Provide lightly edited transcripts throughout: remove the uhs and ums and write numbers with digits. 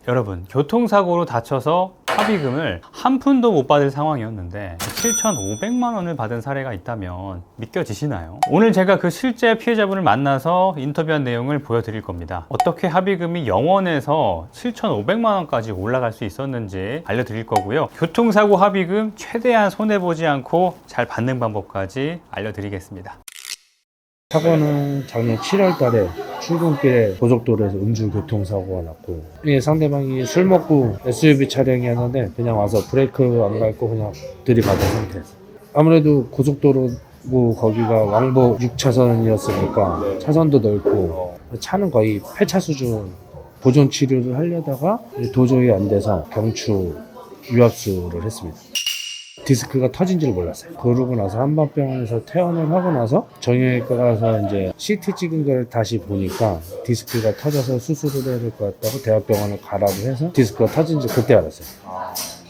여러분, 교통사고로 다쳐서 합의금을 한 푼도 못 받을 상황이었는데 7,500만 원을 받은 사례가 있다면 믿겨지시나요? 오늘 제가 그 실제 피해자분을 만나서 인터뷰한 내용을 보여드릴 겁니다. 어떻게 합의금이 0원에서 7,500만 원까지 올라갈 수 있었는지 알려드릴 거고요. 교통사고 합의금 최대한 손해보지 않고 잘 받는 방법까지 알려드리겠습니다. 사고는 작년 7월 달에 출근길에 고속도로에서 음주교통사고가 났고, 이게 상대방이 술 먹고 SUV 차량이었는데 그냥 와서 브레이크 안 밟고 그냥 들이받은 상태였어요. 아무래도 고속도로고 거기가 왕복 6차선이었으니까 차선도 넓고 차는 거의 폐차 수준 보존 치료를 하려다가 도저히 안 돼서 경추 유압수를 했습니다. 디스크가 터진지를 몰랐어요. 그러고 나서 한방병원에서 퇴원을 하고 나서 정형외과 가서 이제 CT 찍은 걸 다시 보니까 디스크가 터져서 수술을 해야 될 것 같다고 대학병원을 가라고 해서 디스크가 터진지 그때 알았어요.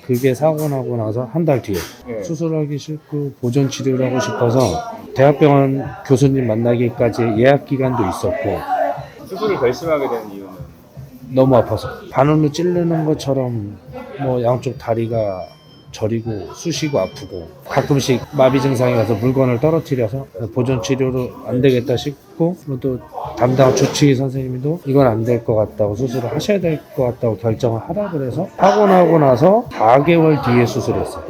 그게 사고 나고 나서 한 달 뒤에 수술하기 싫고 보존 치료를 하고 싶어서 대학병원 교수님 만나기까지 예약 기간도 있었고, 수술을 결심하게 된 이유는? 너무 아파서 바늘로 찌르는 것처럼 뭐 양쪽 다리가 저리고 쑤시고 아프고 가끔씩 마비 증상이 와서 물건을 떨어뜨려서 보존 치료로 안 되겠다 싶고, 또 담당 주치의 선생님도 이건 안 될 것 같다고 수술을 하셔야 될 것 같다고 결정을 하라 그래서 하고 나고 나서 4개월 뒤에 수술했어요.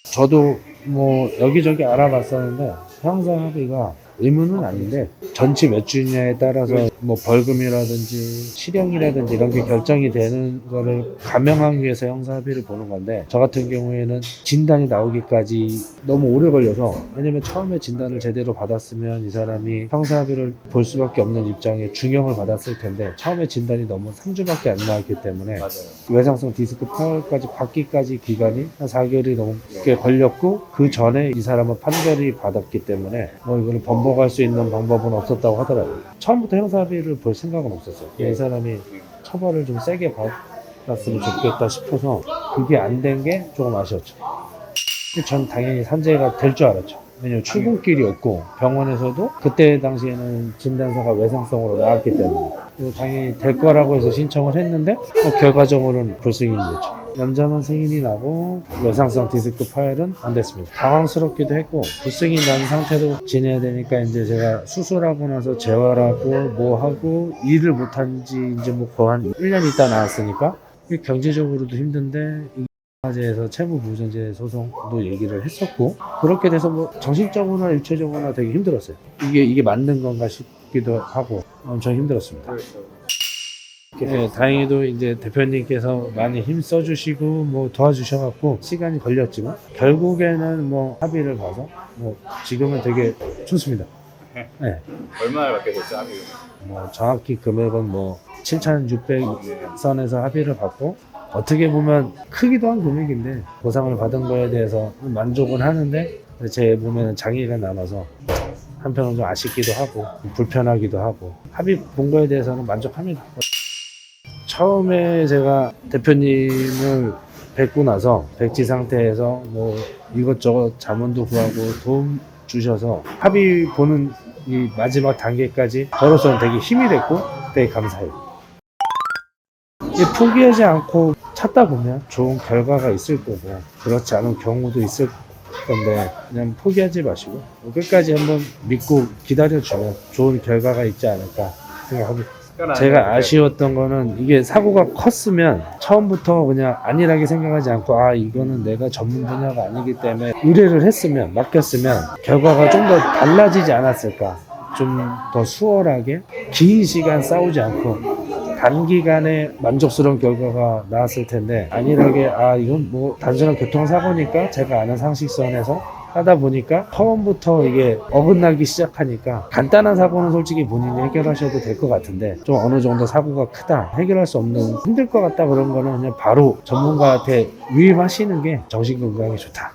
저도 뭐 여기저기 알아봤었는데 형사합의가 의무는 아닌데 전치 몇 주냐에 따라서 뭐 벌금이라든지 실형이라든지 이런 게 결정이 되는 거를 감형하기 위해서 형사합의를 보는 건데, 저 같은 경우에는 진단이 나오기까지 너무 오래 걸려서, 왜냐면 처음에 진단을 제대로 받았으면 이 사람이 형사합의를 볼 수밖에 없는 입장에 중형을 받았을 텐데 처음에 진단이 너무 3주밖에 안 나왔기 때문에 외상성 디스크 파열까지 받기까지 기간이 한 4개월이 넘게 걸렸고, 그 전에 이 사람은 판결이 받았기 때문에 뭐 이거를 번복할 수 있는 방법은 없었다고 하더라고요. 처음부터 형사합의를 볼 생각은 없었어요. 이 사람이 처벌을 좀 세게 받았으면 좋겠다 싶어서 그게 안 된 게 조금 아쉬웠죠. 전 당연히 산재가 될 줄 알았죠. 왜냐면 출근길이었고 병원에서도 그때 당시에는 진단서가 외상성으로 나왔기 때문에 당연히 될 거라고 해서 신청을 했는데 결과적으로는 불승인이 됐죠. 염자만 승인이 나고 외상성 디스크 파열은 안 됐습니다. 당황스럽기도 했고, 불승인 난 상태로 지내야 되니까 이제 제가 수술하고 나서 재활하고 뭐 하고 일을 못한 지 이제 뭐 거의 한 1년 있다 나왔으니까 경제적으로도 힘든데 에서 채무부정제 소송도 얘기를 했었고, 그렇게 돼서 뭐 정신적으로나 일체적으로나 되게 힘들었어요. 이게 맞는 건가 싶기도 하고 엄청 힘들었습니다. 네, 다행히도 이제 대표님께서 많이 힘 써주시고 뭐 도와주셔갖고 시간이 걸렸지만 결국에는 뭐 합의를 봐서 뭐 지금은 되게 좋습니다. 네. 얼마나 받게 됐죠, 합의금? 뭐 정확히 금액은 뭐 7,600선에서 합의를 받고, 어떻게 보면 크기도 한 금액인데 보상을 받은 거에 대해서 만족은 하는데 제 몸에는 장애가 남아서 한편으로 좀 아쉽기도 하고 불편하기도 하고, 합의 본 거에 대해서는 만족합니다. 처음에 제가 대표님을 뵙고 나서 백지 상태에서 뭐 이것저것 자문도 구하고 도움 주셔서 합의 보는 이 마지막 단계까지 저로서는 되게 힘이 됐고 되게 감사해요. 포기하지 않고 찾다 보면 좋은 결과가 있을 거고, 그렇지 않은 경우도 있을 건데 그냥 포기하지 마시고 끝까지 한번 믿고 기다려주면 좋은 결과가 있지 않을까 생각합니다. 제가 아쉬웠던 거는 이게 사고가 컸으면 처음부터 그냥 안일하게 생각하지 않고 이거는 내가 전문 분야가 아니기 때문에 의뢰를 했으면, 맡겼으면 결과가 좀 더 달라지지 않았을까. 좀 더 수월하게 긴 시간 싸우지 않고 단기간에 만족스러운 결과가 나왔을 텐데, 안일하게 이건 뭐 단순한 교통사고니까 제가 아는 상식선에서 하다 보니까 처음부터 이게 어긋나기 시작하니까 간단한 사고는 솔직히 본인이 해결하셔도 될 것 같은데 좀 어느 정도 사고가 크다, 해결할 수 없는, 힘들 것 같다 그런 거는 그냥 바로 전문가한테 위임하시는 게 정신건강에 좋다.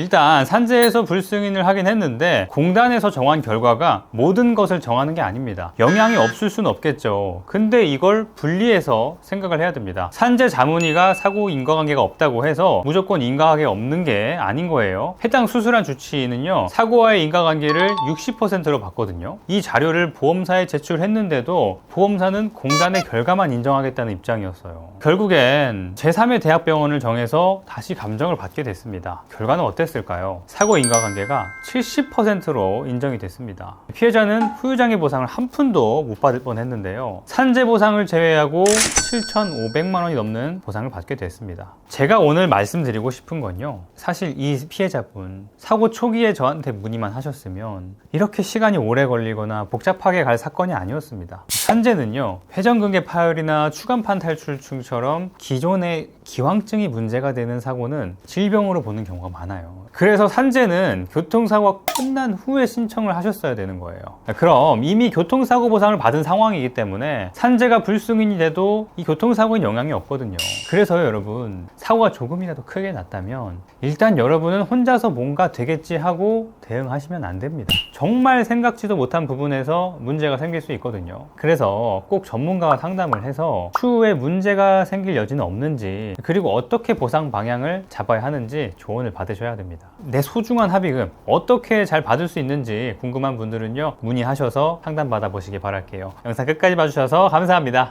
일단 산재에서 불승인을 하긴 했는데 공단에서 정한 결과가 모든 것을 정하는 게 아닙니다. 영향이 없을 수는 없겠죠. 근데 이걸 분리해서 생각을 해야 됩니다. 산재 자문위가 사고 인과관계가 없다고 해서 무조건 인과관계 없는 게 아닌 거예요. 해당 수술한 주치의는요, 사고와의 인과관계를 60%로 봤거든요. 이 자료를 보험사에 제출했는데도 보험사는 공단의 결과만 인정하겠다는 입장이었어요. 결국엔 제3의 대학병원을 정해서 다시 감정을 받게 됐습니다. 결과는 어땠을까요? 사고 인과관계가 70%로 인정이 됐습니다. 피해자는 후유장애 보상을 한 푼도 못 받을 뻔했는데요. 산재 보상을 제외하고 7,500만 원이 넘는 보상을 받게 됐습니다. 제가 오늘 말씀드리고 싶은 건요, 사실 이 피해자분 사고 초기에 저한테 문의만 하셨으면 이렇게 시간이 오래 걸리거나 복잡하게 갈 사건이 아니었습니다. 산재는요, 회전근개 파열이나 추간판 탈출증처럼 기존의 기왕증이 문제가 되는 사고는 질병으로 보는 경우가 많아요. 그래서 산재는 교통사고가 끝난 후에 신청을 하셨어야 되는 거예요. 그럼 이미 교통사고 보상을 받은 상황이기 때문에 산재가 불승인이 돼도 이 교통사고엔 영향이 없거든요. 그래서요, 여러분, 사고가 조금이라도 크게 났다면 일단 여러분은 혼자서 뭔가 되겠지 하고 대응하시면 안 됩니다. 정말 생각지도 못한 부분에서 문제가 생길 수 있거든요. 그래서 꼭 전문가와 상담을 해서 추후에 문제가 생길 여지는 없는지, 그리고 어떻게 보상 방향을 잡아야 하는지 조언을 받으셔야 됩니다. 내 소중한 합의금 어떻게 잘 받을 수 있는지 궁금한 분들은요, 문의하셔서 상담 받아보시기 바랄게요. 영상 끝까지 봐주셔서 감사합니다.